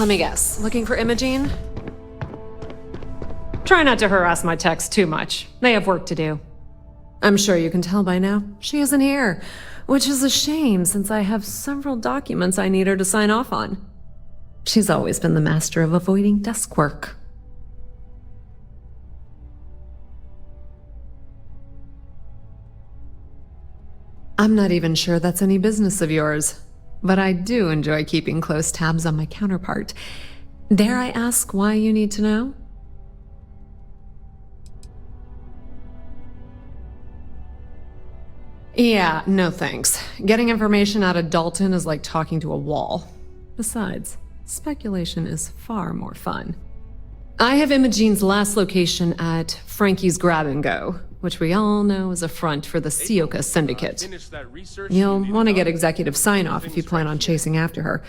Let me guess. Looking for Imogene? Try not to harass my techs too much. They have work to do. I'm sure you can tell by now. She isn't here, which is a shame since I have several documents I need her to sign off on. She's always been the master of avoiding desk work. I'm not even sure that's any business of yours, but I do enjoy keeping close tabs on my counterpart. Dare I ask why you need to know? Yeah, no thanks. Getting information out of Dalton is like talking to a wall. Besides, speculation is far more fun. I have Imogene's last location at Frankie's Grab and Go, which we all know is a front for the Sioka Syndicate. You'll want to get executive sign-off if you plan on chasing after her.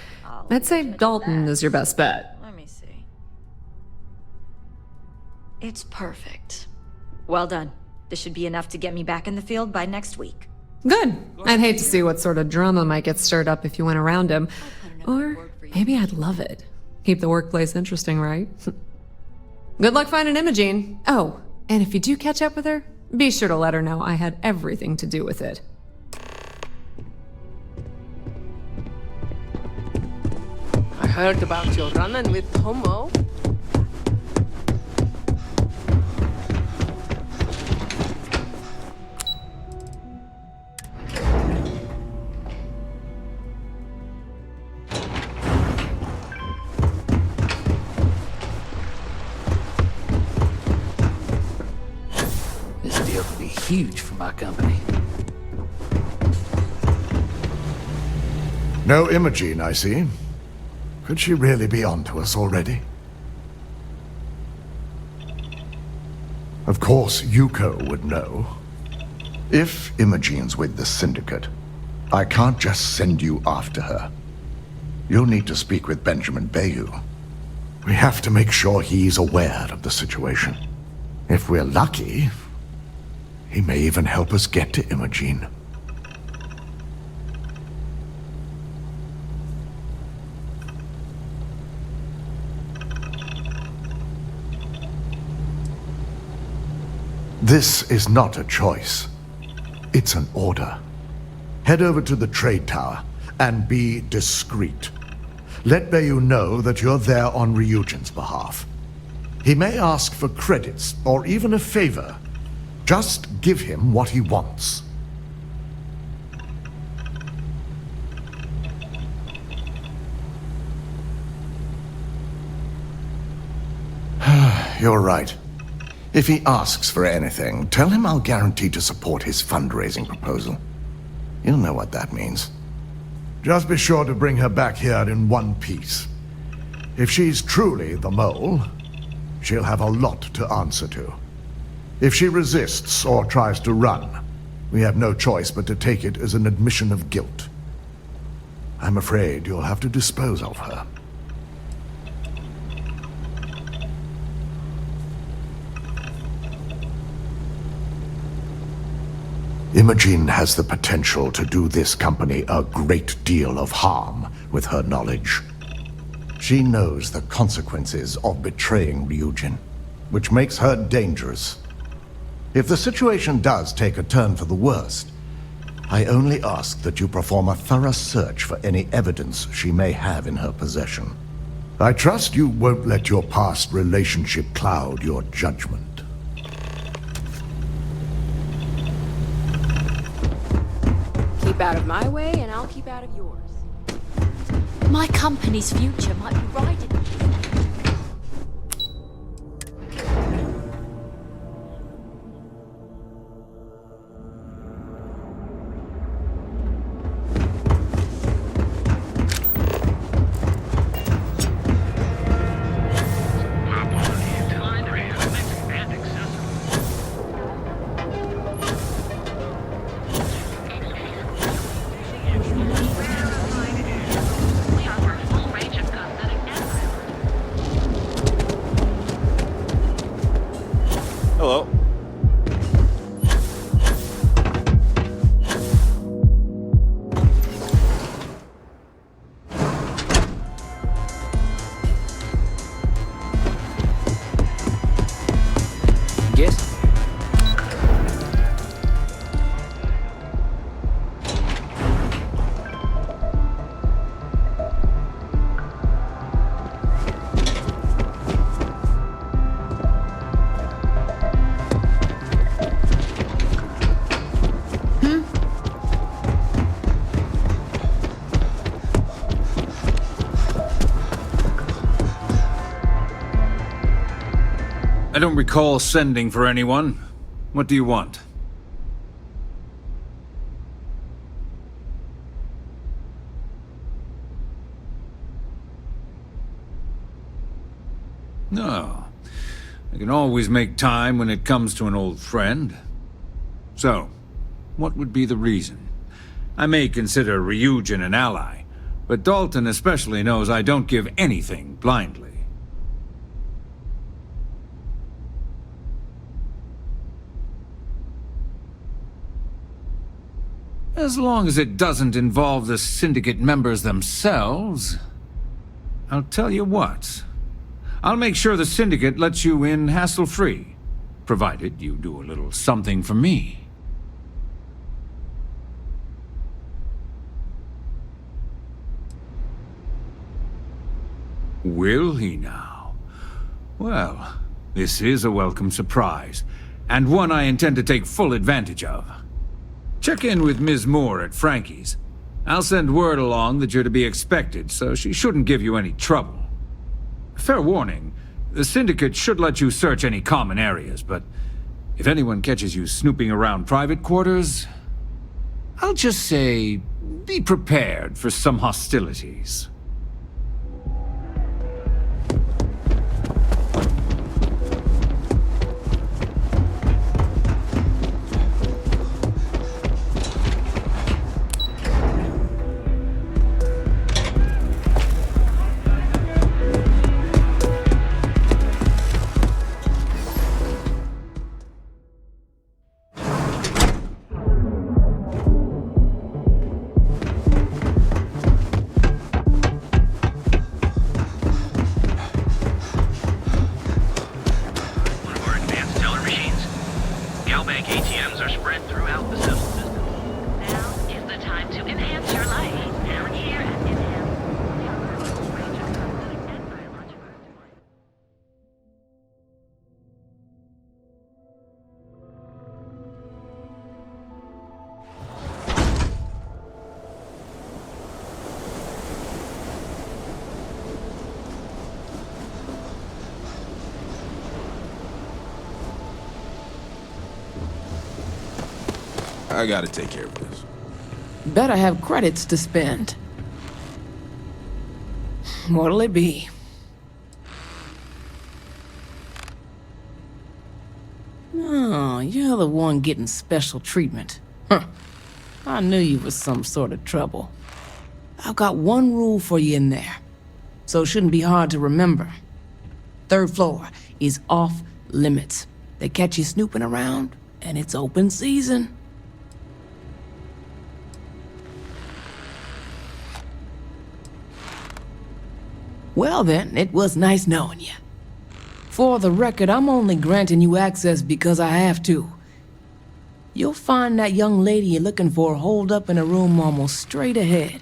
I'd say Dalton is your best bet. Let me see. It's perfect. Well done. This should be enough to get me back in the field by next week. Good. I'd hate to see what sort of drama might get stirred up if you went around him. Or maybe I'd love it. Keep the workplace interesting, right? Good luck finding Imogene. Oh, and if you do catch up with her, be sure to let her know I had everything to do with it. I heard about your run-in with Homo. Huge for my company. No Imogene, I see. Could she really be onto us already? Of course, Yuko would know. If Imogene's with the Syndicate, I can't just send you after her. You'll need to speak with Benjamin Bayou. We have to make sure he's aware of the situation. If we're lucky, he may even help us get to Imogene. This is not a choice. It's an order. Head over to the trade tower and be discreet. Let Bayou know that you're there on Ryujin's behalf. He may ask for credits or even a favor. Just give him what he wants. You're right. If he asks for anything, tell him I'll guarantee to support his fundraising proposal. You'll know what that means. Just be sure to bring her back here in one piece. If she's truly the mole, she'll have a lot to answer to. If she resists or tries to run, we have no choice but to take it as an admission of guilt. I'm afraid you'll have to dispose of her. Imogene has the potential to do this company a great deal of harm with her knowledge. She knows the consequences of betraying Ryujin, which makes her dangerous. If the situation does take a turn for the worst, I only ask that you perform a thorough search for any evidence she may have in her possession. I trust you won't let your past relationship cloud your judgment. Keep out of my way, and I'll keep out of yours. My company's future might be riding on this. Hello. Guess? I don't recall sending for anyone. What do you want? No. I can always make time when it comes to an old friend. So, what would be the reason? I may consider Ryujin an ally, but Dalton especially knows I don't give anything blindly. As long as it doesn't involve the Syndicate members themselves. I'll tell you what. I'll make sure the Syndicate lets you in hassle-free, provided you do a little something for me. Will he now? Well, this is a welcome surprise, and one I intend to take full advantage of. Check in with Ms. Moore at Frankie's. I'll send word along that you're to be expected, so she shouldn't give you any trouble. Fair warning, the Syndicate should let you search any common areas, but if anyone catches you snooping around private quarters, I'll just say, be prepared for some hostilities. I gotta take care of this. Better have credits to spend. What'll it be? Oh, you're the one getting special treatment. Huh. I knew you was some sort of trouble. I've got one rule for you in there, so it shouldn't be hard to remember. Third floor is off limits. They catch you snooping around, and it's open season. Well then, it was nice knowing you. For the record, I'm only granting you access because I have to. You'll find that young lady you're looking for holed up in a room almost straight ahead.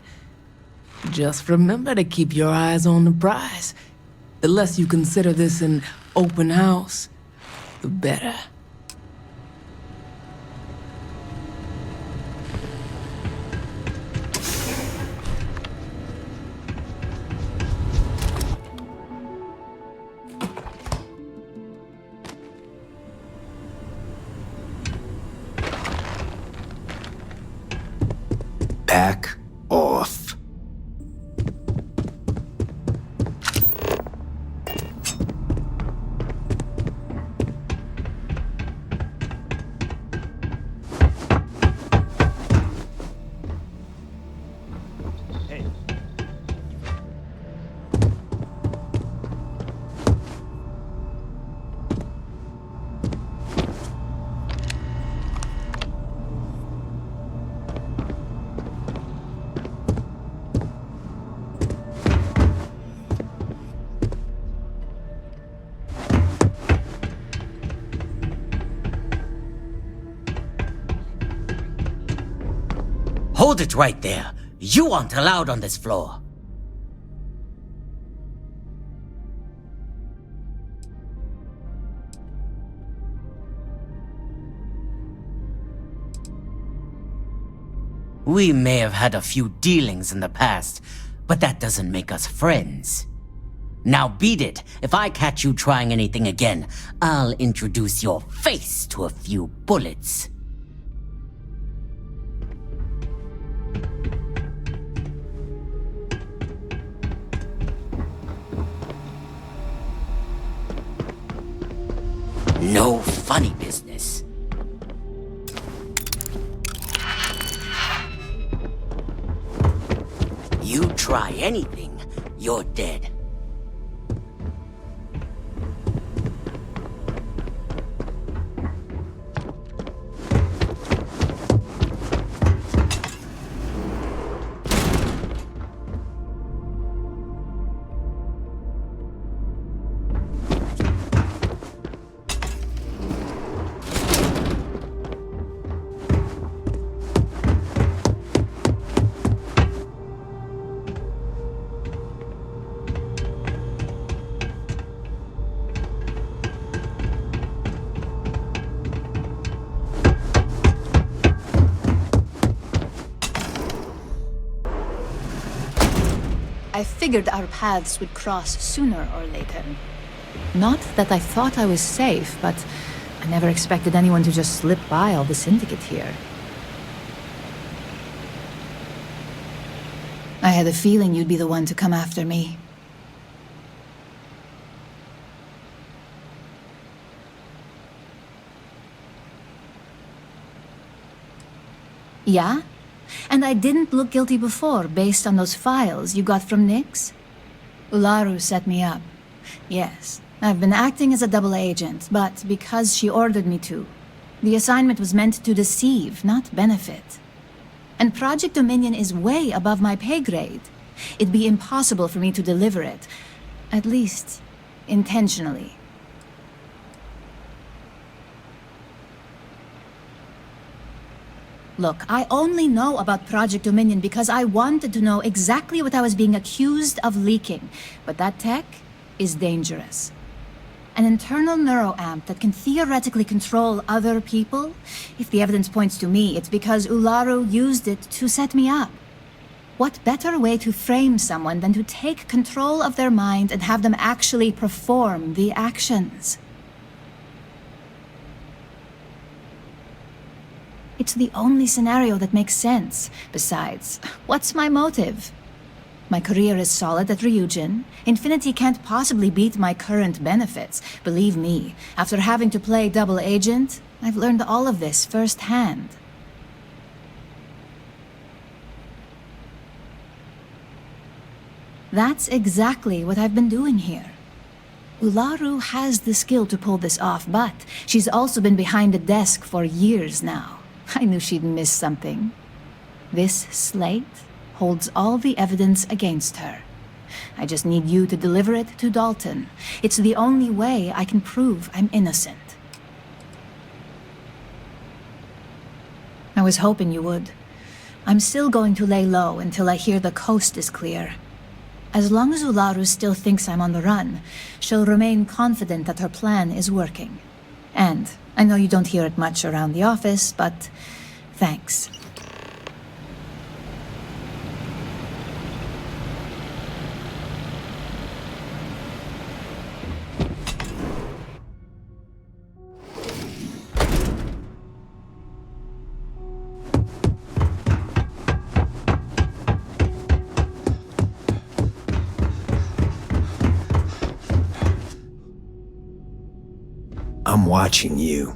Just remember to keep your eyes on the prize. The less you consider this an open house, the better. Back off. Hold it right there. You aren't allowed on this floor. We may have had a few dealings in the past, but that doesn't make us friends. Now beat it. If I catch you trying anything again, I'll introduce your face to a few bullets. No funny business. You try anything, you're dead. I figured our paths would cross sooner or later. Not that I thought I was safe, but I never expected anyone to just slip by all the Syndicate here. I had a feeling you'd be the one to come after me. Yeah? And I didn't look guilty before, based on those files you got from Nyx? Ularu set me up. Yes, I've been acting as a double agent, but because she ordered me to. The assignment was meant to deceive, not benefit. And Project Dominion is way above my pay grade. It'd be impossible for me to deliver it. At least, intentionally. Look, I only know about Project Dominion because I wanted to know exactly what I was being accused of leaking. But that tech is dangerous. An internal neuroamp that can theoretically control other people? If the evidence points to me, it's because Ularu used it to set me up. What better way to frame someone than to take control of their mind and have them actually perform the actions? It's the only scenario that makes sense. Besides, what's my motive? My career is solid at Ryujin. Infinity can't possibly beat my current benefits. Believe me, after having to play double agent, I've learned all of this firsthand. That's exactly what I've been doing here. Ularu has the skill to pull this off, but she's also been behind the desk for years now. I knew she'd miss something. This slate holds all the evidence against her. I just need you to deliver it to Dalton. It's the only way I can prove I'm innocent. I was hoping you would. I'm still going to lay low until I hear the coast is clear. As long as Ularu still thinks I'm on the run, she'll remain confident that her plan is working. And I know you don't hear it much around the office, but thanks. I'm watching you.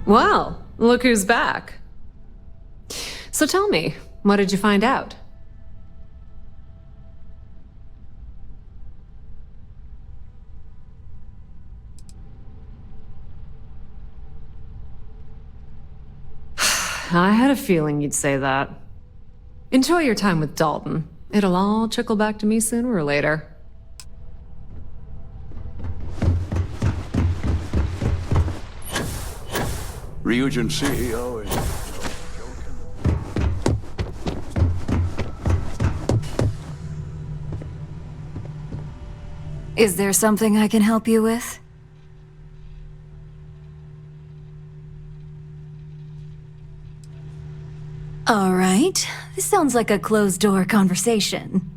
Well, look who's back. So tell me, what did you find out? I had a feeling you'd say that. Enjoy your time with Dalton. It'll all trickle back to me sooner or later. Ryujin CEO is... Is there something I can help you with? All right. This sounds like a closed-door conversation.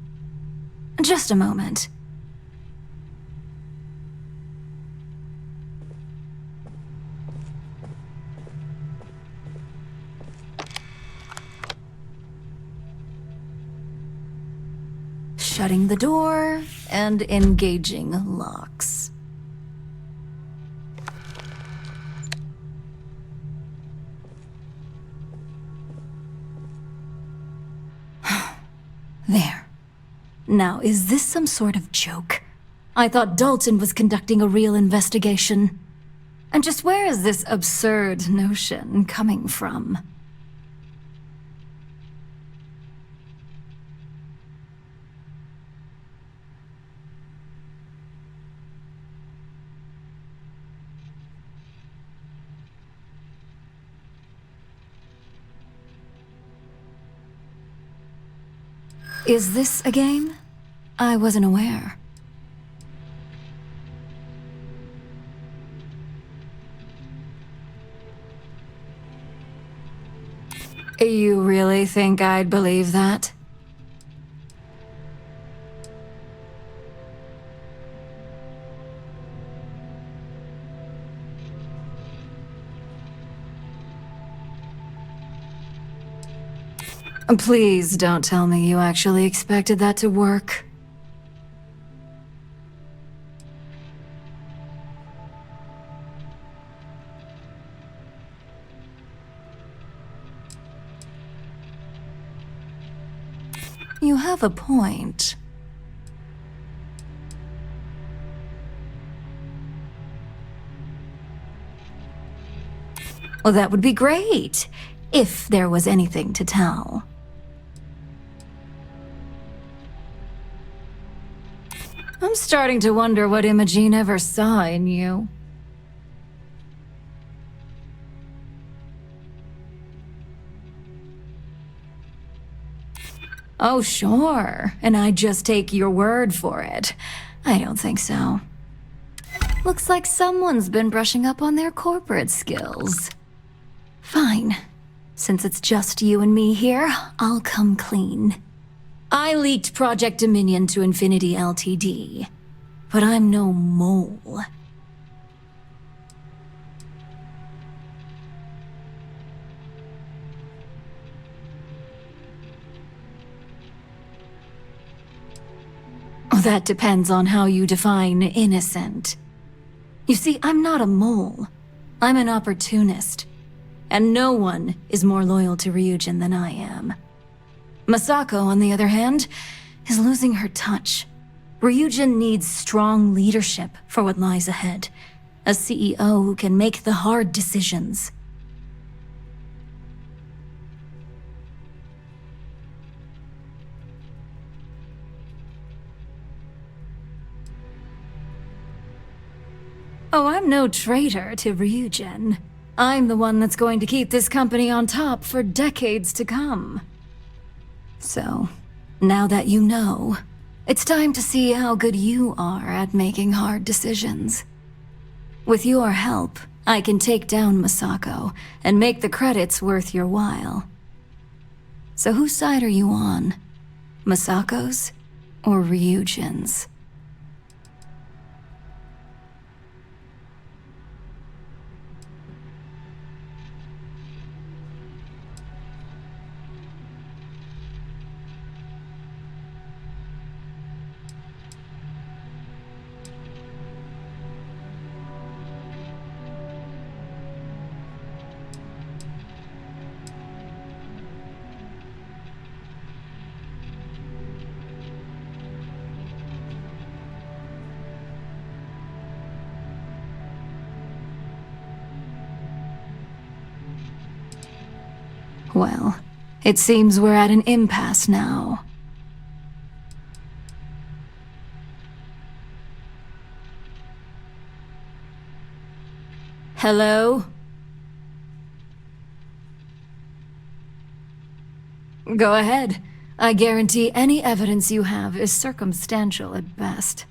Just a moment. Shutting the door and engaging locks. There. Now, is this some sort of joke? I thought Dalton was conducting a real investigation. And just where is this absurd notion coming from? Is this a game? I wasn't aware. You really think I'd believe that? Please don't tell me you actually expected that to work. You have a point. Well, that would be great, if there was anything to tell. I'm starting to wonder what Imogene ever saw in you. Oh, sure. And I just take your word for it. I don't think so. Looks like someone's been brushing up on their corporate skills. Fine. Since it's just you and me here, I'll come clean. I leaked Project Dominion to Infinity Ltd. But I'm no mole. That depends on how you define innocent. You see, I'm not a mole. I'm an opportunist. And no one is more loyal to Ryujin than I am. Masako, on the other hand, is losing her touch. Ryujin needs strong leadership for what lies ahead. A CEO who can make the hard decisions. Oh, I'm no traitor to Ryujin. I'm the one that's going to keep this company on top for decades to come. So, now that you know, it's time to see how good you are at making hard decisions. With your help, I can take down Masako and make the credits worth your while. So whose side are you on? Masako's or Ryujin's? Well, it seems we're at an impasse now. Hello? Go ahead. I guarantee any evidence you have is circumstantial at best.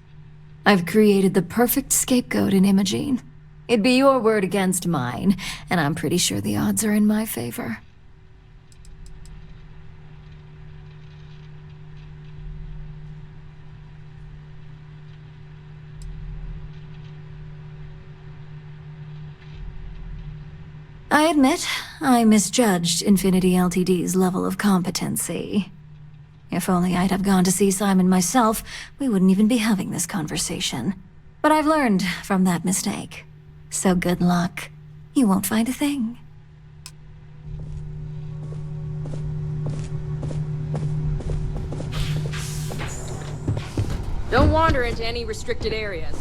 I've created the perfect scapegoat in Imogene. It'd be your word against mine, and I'm pretty sure the odds are in my favor. I admit, I misjudged Infinity Ltd's level of competency. If only I'd have gone to see Simon myself, we wouldn't even be having this conversation. But I've learned from that mistake. So good luck. You won't find a thing. Don't wander into any restricted areas.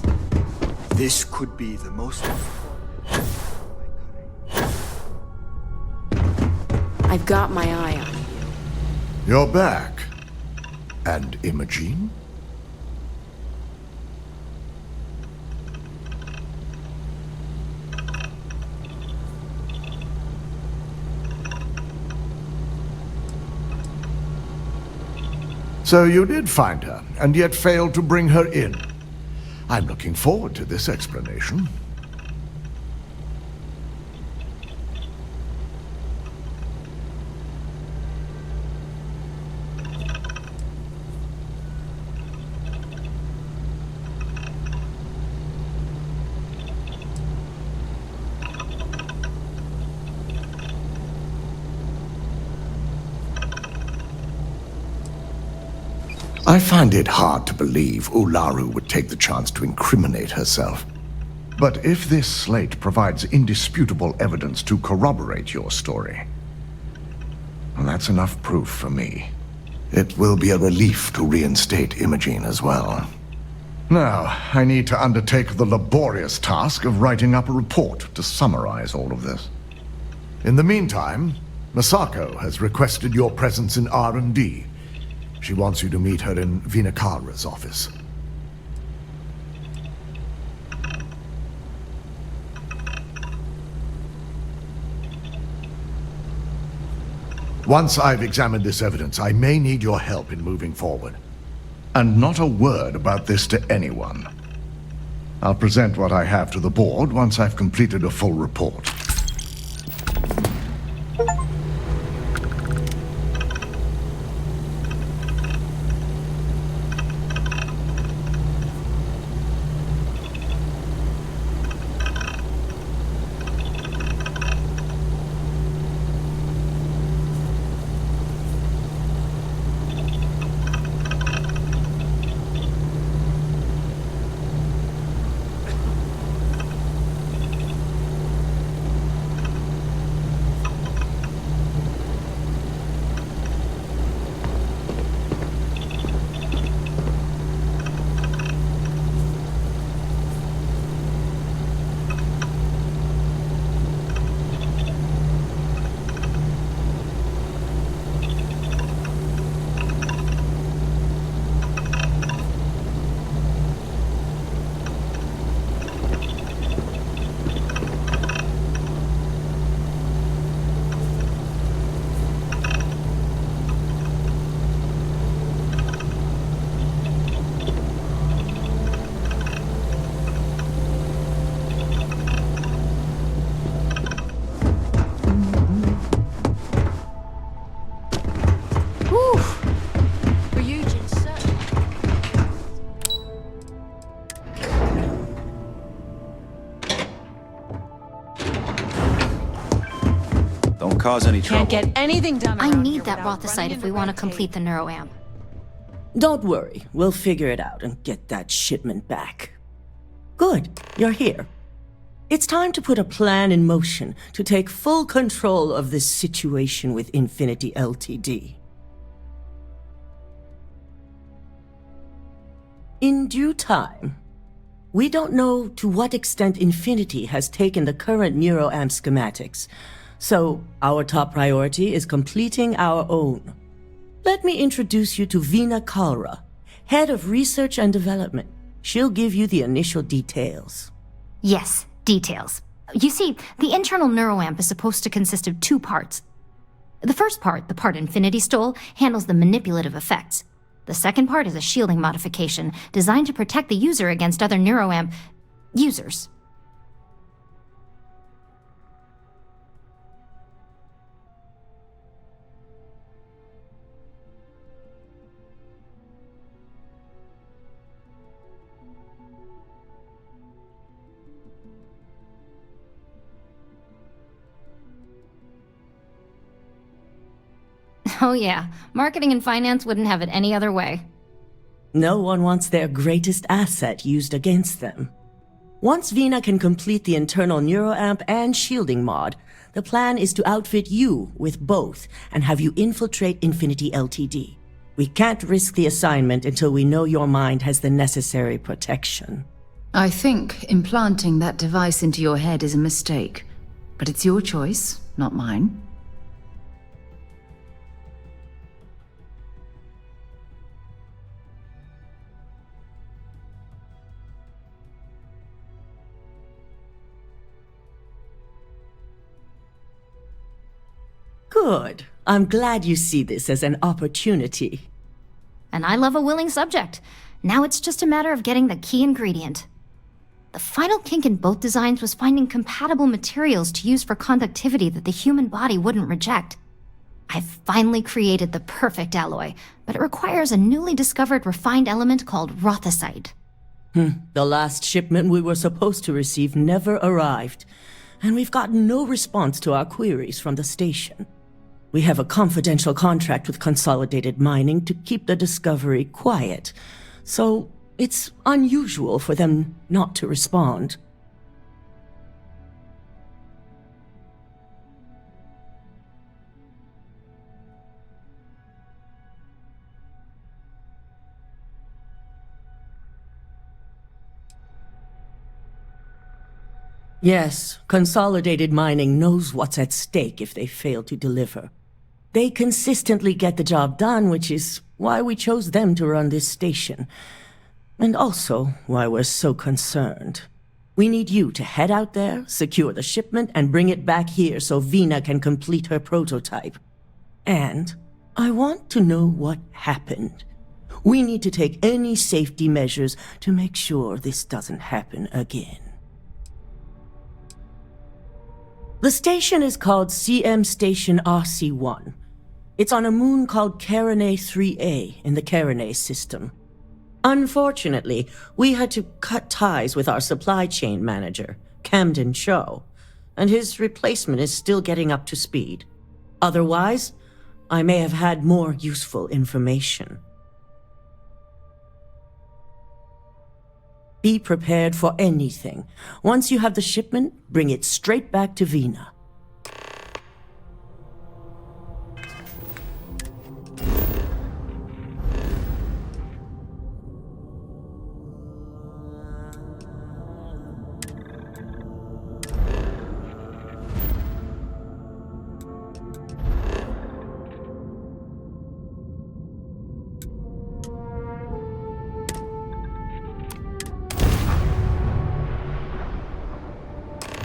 This could be the most... I've got my eye on you. You're back. And Imogene? So you did find her, and yet failed to bring her in. I'm looking forward to this explanation. I find it hard to believe Ularu would take the chance to incriminate herself. But if this slate provides indisputable evidence to corroborate your story, well, that's enough proof for me. It will be a relief to reinstate Imogene as well. Now, I need to undertake the laborious task of writing up a report to summarize all of this. In the meantime, Masako has requested your presence in R&D. She wants you to meet her in Vinakara's office. Once I've examined this evidence, I may need your help in moving forward. And not a word about this to anyone. I'll present what I have to the board once I've completed a full report. Cause any trouble. Can't get anything done. I need that Rothicite if we want to complete the neuroamp. Don't worry, we'll figure it out and get that shipment back. Good, you're here. It's time to put a plan in motion to take full control of this situation with Infinity Ltd. In due time. We don't know to what extent Infinity has taken the current neuroamp schematics, So, our top priority is completing our own. Let me introduce you to Veena Kalra, Head of Research and Development. She'll give you the initial details. Yes, details. You see, the internal neuroamp is supposed to consist of two parts. The first part, the part Infinity stole, handles the manipulative effects. The second part is a shielding modification designed to protect the user against other neuroamp users. Oh yeah, marketing and finance wouldn't have it any other way. No one wants their greatest asset used against them. Once Veena can complete the internal neuroamp and shielding mod, the plan is to outfit you with both and have you infiltrate Infinity Ltd. We can't risk the assignment until we know your mind has the necessary protection. I think implanting that device into your head is a mistake, but it's your choice, not mine. Good. I'm glad you see this as an opportunity. And I love a willing subject. Now it's just a matter of getting the key ingredient. The final kink in both designs was finding compatible materials to use for conductivity that the human body wouldn't reject. I've finally created the perfect alloy, but it requires a newly discovered refined element called rothosite. The last shipment we were supposed to receive never arrived, and we've gotten no response to our queries from the station. We have a confidential contract with Consolidated Mining to keep the discovery quiet, so it's unusual for them not to respond. Yes, Consolidated Mining knows what's at stake if they fail to deliver. They consistently get the job done, which is why we chose them to run this station. And also why we're so concerned. We need you to head out there, secure the shipment, and bring it back here so Veena can complete her prototype. And I want to know what happened. We need to take any safety measures to make sure this doesn't happen again. The station is called CM Station RC-1. It's on a moon called Carinae 3A in the Carinae system. Unfortunately, we had to cut ties with our supply chain manager, Camden Cho, and his replacement is still getting up to speed. Otherwise, I may have had more useful information. Be prepared for anything. Once you have the shipment, bring it straight back to Veena.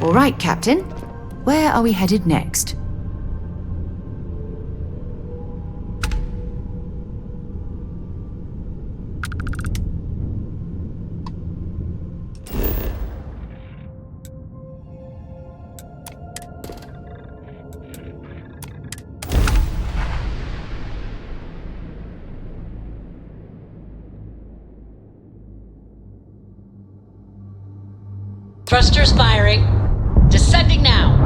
All right, Captain. Where are we headed next? Thrusters firing. Descending now.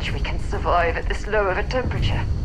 much we can survive at this low of a temperature.